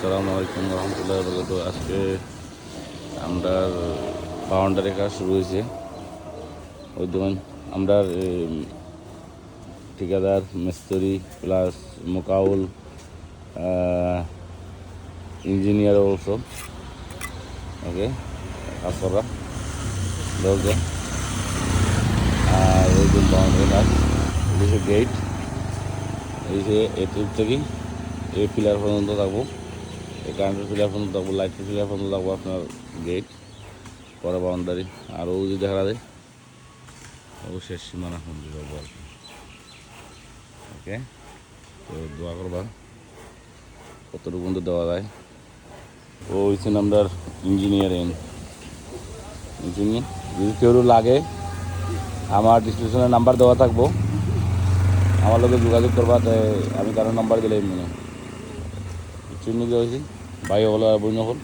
আসসালামু আলাইকুম রহমতুল্লাহ বরকাত। আজকে আমরা বাউন্ডারি কাজ শুরু হয়েছে। ওই ধরুন আমরা ঠিকাদার মিস্ত্রি প্লাস মোকাউল ইঞ্জিনিয়ার অলসো ওকে কাজ করা ওকে। আর ওই দিন বাউন্ডারি কাজ এই যে গেট এই যে এটির থেকে এই পিলার পর্যন্ত থাকবো, এই কারেন্টের পিলার পর্যন্ত থাকবো, লাইটের পিলার পর্যন্ত থাকবো আপনার গেট পরে বাউন্ডারি। আর ও যদি দেখা যায় ও শেষ সীমানা পর্যন্ত যাবো আর কি। ওকে, তো দোয়া করবা কতটুকু পর্যন্ত দেওয়া যায়। ও হয়েছেন আপনার ইঞ্জিনিয়ারিং যদি কেউ লাগে আমার ডিসক্রিপশনে নাম্বার দেওয়া থাকবো, আমার লোকে যোগাযোগ করবা। তাই আমি কারো নাম্বার দিলে মনে চিনি হয়েছি ভাই হলো আর বই নহল।